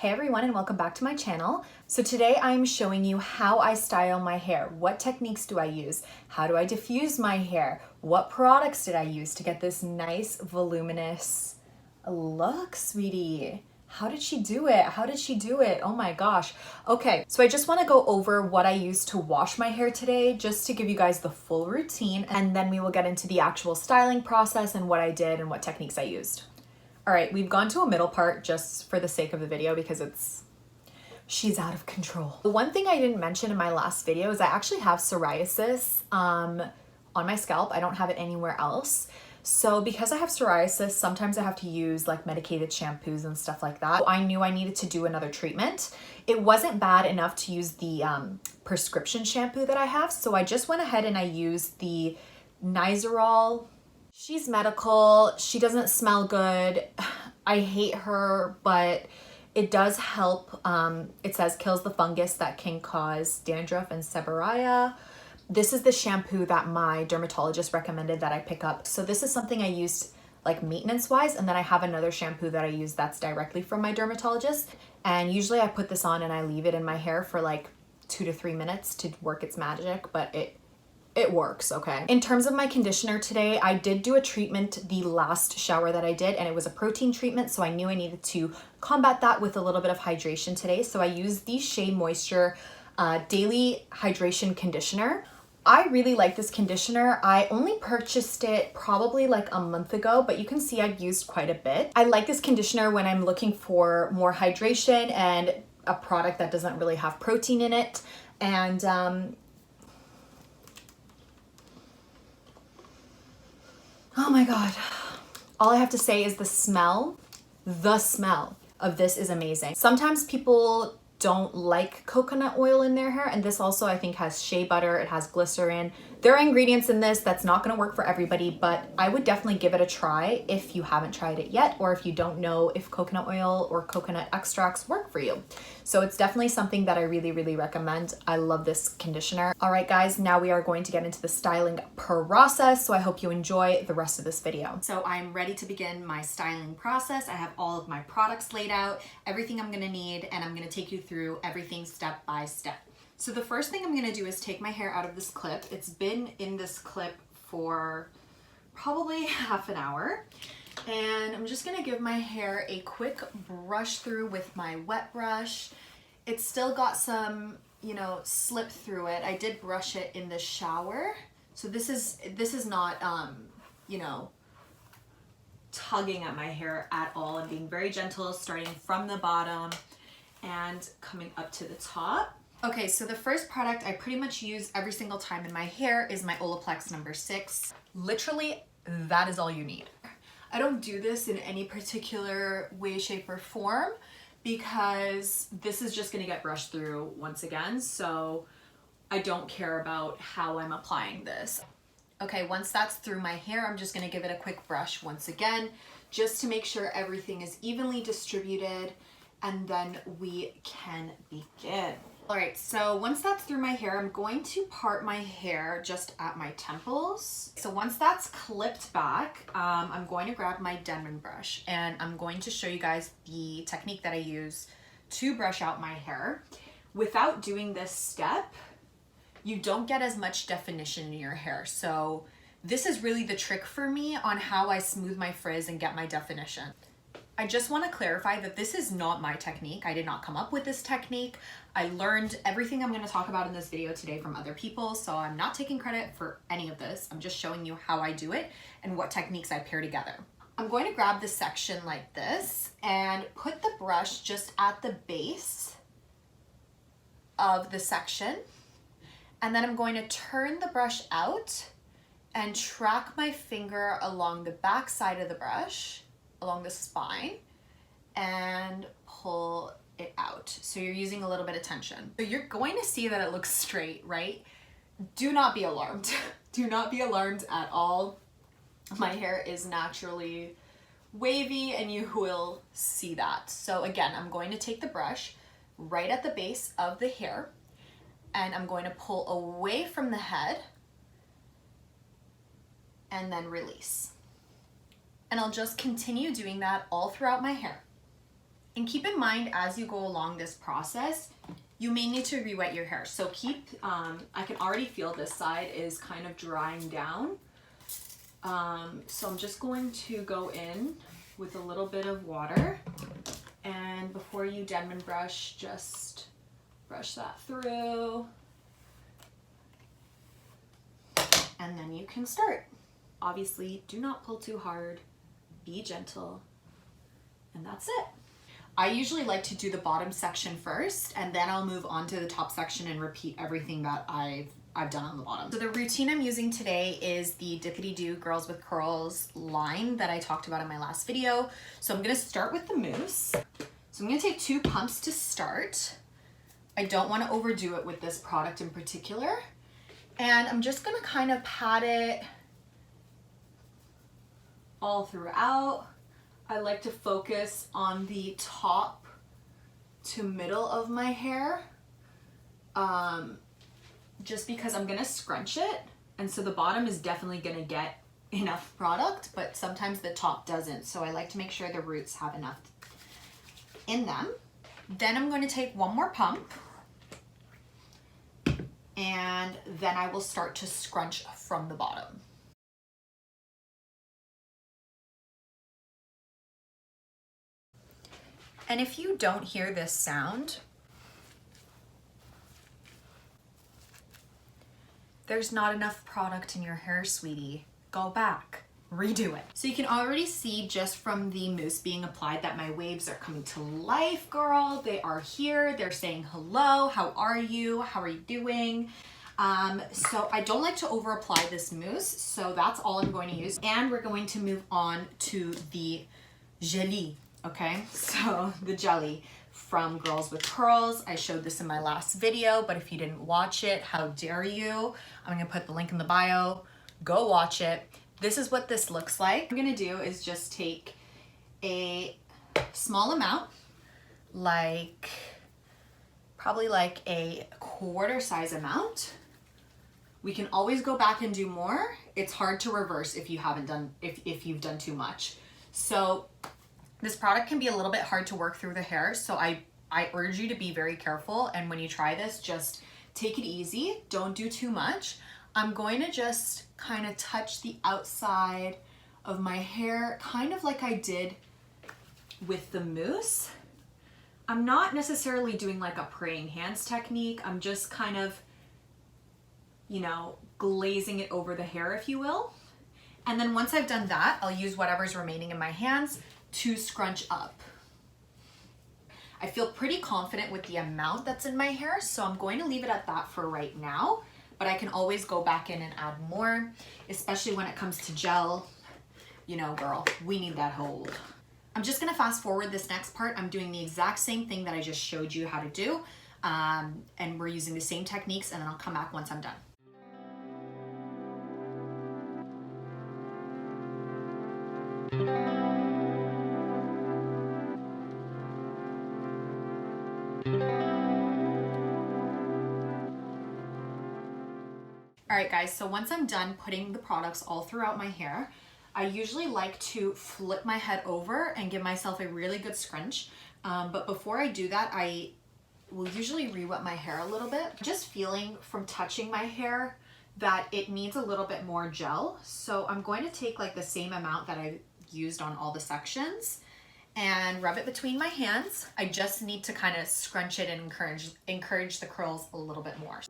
Hey everyone, and welcome back to my channel. So today I'm showing you how I style my hair. What techniques do I use? How do I diffuse my hair? What products did I use to get this nice voluminous look, sweetie? How did she do it? How did she do it? Oh my gosh. Okay, so I just want to go over what I used to wash my hair today, just to give you guys the full routine, and then we will get into the actual styling process and what I did and what techniques I used. All right, we've gone to a middle part just for the sake of the video because she's out of control. The one thing I didn't mention in my last video is I actually have psoriasis on my scalp. I don't have it anywhere else. So because I have psoriasis, sometimes I have to use like medicated shampoos and stuff like that. I knew I needed to do another treatment. It wasn't bad enough to use the prescription shampoo that I have. So I just went ahead and I used the Nizoral. She's medical. She doesn't smell good. I hate her, but it does help. It says kills the fungus that can cause dandruff and seborrhea. This is the shampoo that my dermatologist recommended that I pick up. So this is something I used like maintenance wise, and then I have another shampoo that I use that's directly from my dermatologist. And usually I put this on and I leave it in my hair for like 2 to 3 minutes to work its magic, but it works, okay? In terms of my conditioner today, I did do a treatment the last shower that I did, and it was a protein treatment, so I knew I needed to combat that with a little bit of hydration today. So I used the Shea Moisture Daily Hydration Conditioner. I really like this conditioner. I only purchased it probably like a month ago, but you can see I've used quite a bit. I like this conditioner when I'm looking for more hydration and a product that doesn't really have protein in it. And oh my God. All I have to say is the smell of this is amazing. Sometimes people don't like coconut oil in their hair, and this also I think has shea butter, it has glycerin. There are ingredients in this that's not gonna work for everybody, but I would definitely give it a try if you haven't tried it yet, or if you don't know if coconut oil or coconut extracts work for you. So it's definitely something that I really, really recommend. I love this conditioner. All right, guys, now we are going to get into the styling process, so I hope you enjoy the rest of this video. So I'm ready to begin my styling process. I have all of my products laid out, everything I'm gonna need, and I'm gonna take you through everything step by step. So the first thing I'm gonna do is take my hair out of this clip. It's been in this clip for probably half an hour. And I'm just gonna give my hair a quick brush through with my wet brush. It's still got some, you know, slip through it. I did brush it in the shower. So this is not, you know, tugging at my hair at all. I'm being very gentle, starting from the bottom and coming up to the top. Okay, so the first product I pretty much use every single time in my hair is my Olaplex number 6. Literally, that is all you need. I don't do this in any particular way, shape, or form because this is just gonna get brushed through once again, so I don't care about how I'm applying this. Okay, once that's through my hair, I'm just gonna give it a quick brush once again, just to make sure everything is evenly distributed, and then we can begin. All right, so once that's through my hair, I'm going to part my hair just at my temples. So once that's clipped back, I'm going to grab my Denman brush, and I'm going to show you guys the technique that I use to brush out my hair. Without doing this step, you don't get as much definition in your hair. So this is really the trick for me on how I smooth my frizz and get my definition. I just want to clarify that this is not my technique. I did not come up with this technique. I learned everything I'm going to talk about in this video today from other people, so I'm not taking credit for any of this. I'm just showing you how I do it and what techniques I pair together. I'm going to grab this section like this and put the brush just at the base of the section, and then I'm going to turn the brush out and track my finger along the back side of the brush, along the spine, and pull it out. So you're using a little bit of tension. So you're going to see that it looks straight, right? Do not be alarmed. Do not be alarmed at all. My hair is naturally wavy and you will see that. So again, I'm going to take the brush right at the base of the hair and I'm going to pull away from the head and then release. And I'll just continue doing that all throughout my hair. And keep in mind, as you go along this process, you may need to re-wet your hair. So keep, I can already feel this side is kind of drying down. So I'm just going to go in with a little bit of water, and before you Denman brush, just brush that through, and then you can start. Obviously, do not pull too hard, be gentle, and that's it. I usually like to do the bottom section first, and then I'll move on to the top section and repeat everything that I've done on the bottom. So the routine I'm using today is the Dippity Doo Girls with Curls line that I talked about in my last video. So I'm gonna start with the mousse. So I'm gonna take 2 pumps to start. I don't wanna overdo it with this product in particular. And I'm just gonna kind of pat it all throughout. I like to focus on the top to middle of my hair, just because I'm gonna scrunch it, and so the bottom is definitely gonna get enough product, but sometimes the top doesn't, so I like to make sure the roots have enough in them. Then I'm going to take 1 more pump, and then I will start to scrunch from the bottom. And if you don't hear this sound, there's not enough product in your hair, sweetie. Go back, redo it. So you can already see just from the mousse being applied that my waves are coming to life, girl. They are here, they're saying hello, how are you? How are you doing? So I don't like to over apply this mousse, so that's all I'm going to use. And we're going to move on to the jelly. Okay, so the jelly from Girls with Curls. I showed this in my last video, but if you didn't watch it, how dare you? I'm gonna put the link in the bio. Go watch it. This is what this looks like. What I'm gonna do is just take a small amount, probably like a quarter size amount. We can always go back and do more. It's hard to reverse if you haven't done, if you've done too much. So this product can be a little bit hard to work through the hair, so I urge you to be very careful, and when you try this, just take it easy. Don't do too much. I'm going to just kind of touch the outside of my hair, kind of like I did with the mousse. I'm not necessarily doing like a praying hands technique. I'm just kind of, you know, glazing it over the hair, if you will. And then once I've done that, I'll use whatever's remaining in my hands to scrunch up. I feel pretty confident with the amount that's in my hair, so I'm going to leave it at that for right now, but I can always go back in and add more, especially when it comes to gel. You know, girl, we need that hold. I'm just gonna fast forward this next part. I'm doing the exact same thing that I just showed you how to do, and we're using the same techniques, and then I'll come back once I'm done. All right, guys, so once I'm done putting the products all throughout my hair, I usually like to flip my head over and give myself a really good scrunch. But before I do that, I will usually re-wet my hair a little bit. Just feeling from touching my hair that it needs a little bit more gel. So I'm going to take like the same amount that I used on all the sections and rub it between my hands. I just need to kind of scrunch it and encourage the curls a little bit more.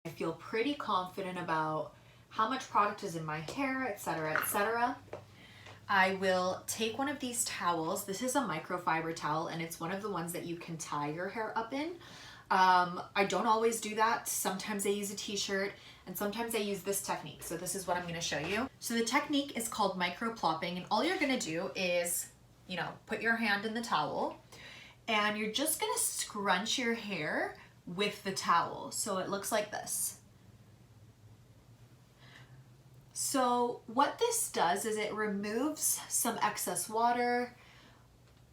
I feel pretty confident about how much product is in my hair, etc., etc. I will take one of these towels. This is a microfiber towel, and it's one of the ones that you can tie your hair up in. I don't always do that. Sometimes I use a t-shirt, and sometimes I use this technique. So this is what I'm going to show you. So the technique is called micro plopping, and all you're going to do is, you know, put your hand in the towel, and you're just going to scrunch your hair with the towel. So it looks like this. So what this does is it removes some excess water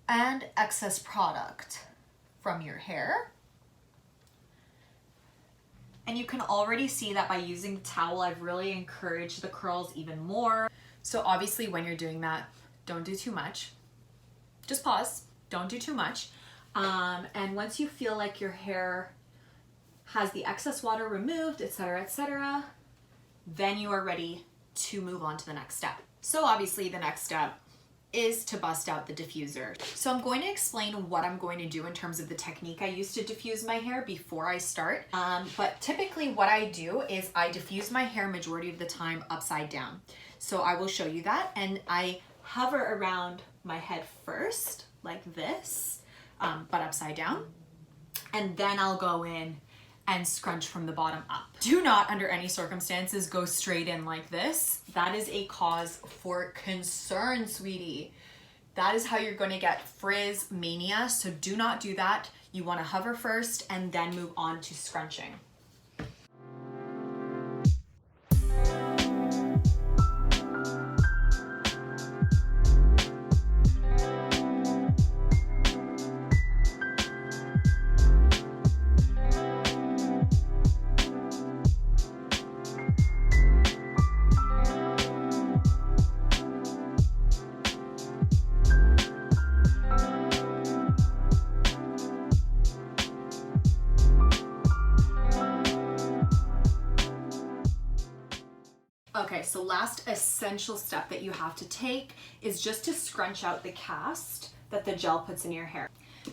and excess product from your hair. And you can already see that by using the towel, I've really encouraged the curls even more. So obviously when you're doing that, Don't do too much. Just pause. Don't do too much. And once you feel like your hair has the excess water removed, etc., then you are ready to move on to the next step. So obviously the next step is to bust out the diffuser. So I'm going to explain what I'm going to do in terms of the technique I use to diffuse my hair before I start. But typically what I do is I diffuse my hair majority of the time upside down. So I will show you that, and I hover around my head first like this, but upside down, and then I'll go in and scrunch from the bottom up. Do not, under any circumstances, go straight in like this. That is a cause for concern, sweetie. That is how you're gonna get frizz mania, so do not do that. You wanna hover first and then move on to scrunching. Okay, so last essential step that you have to take is just to scrunch out the cast that the gel puts in your hair.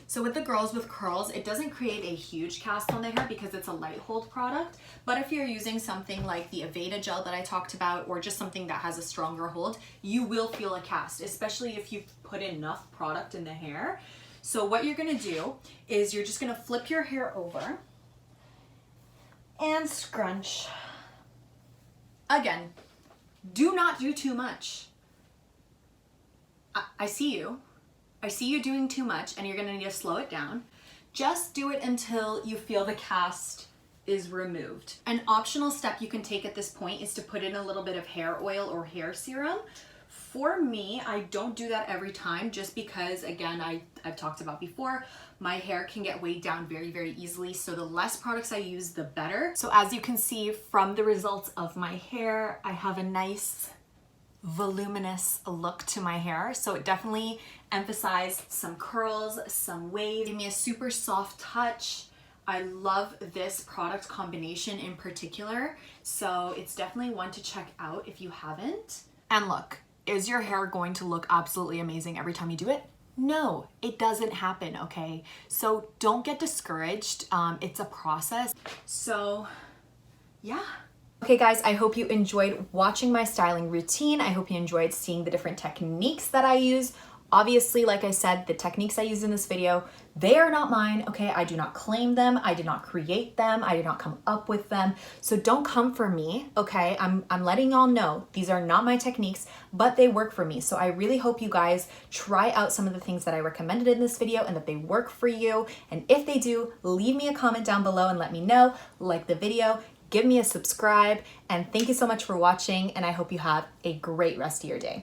So with the girls with curls, it doesn't create a huge cast on the hair because it's a light hold product. But if you're using something like the Aveda gel that I talked about, or just something that has a stronger hold, you will feel a cast, especially if you put enough product in the hair. So what you're gonna do is you're just gonna flip your hair over and scrunch. Again, do not do too much. I see you. I see you doing too much, and you're gonna need to slow it down. Just do it until you feel the cast is removed. An optional step you can take at this point is to put in a little bit of hair oil or hair serum. For me, I don't do that every time just because, again, I've talked about before, my hair can get weighed down very, very easily. So the less products I use, the better. So as you can see from the results of my hair, I have a nice voluminous look to my hair. So it definitely emphasized some curls, some waves, gave me a super soft touch. I love this product combination in particular. So it's definitely one to check out if you haven't. And look, is your hair going to look absolutely amazing every time you do it? No, it doesn't happen, okay? So don't get discouraged. It's a process. So yeah. Okay guys, I hope you enjoyed watching my styling routine. I hope you enjoyed seeing the different techniques that I use. Obviously, like I said, the techniques I use in this video, they are not mine, okay? I do not claim them. I did not create them. I did not come up with them. So don't come for me, okay? I'm letting y'all know these are not my techniques, but they work for me. So I really hope you guys try out some of the things that I recommended in this video and that they work for you. And if they do, leave me a comment down below and let me know. Like the video, give me a subscribe, and thank you so much for watching, and I hope you have a great rest of your day.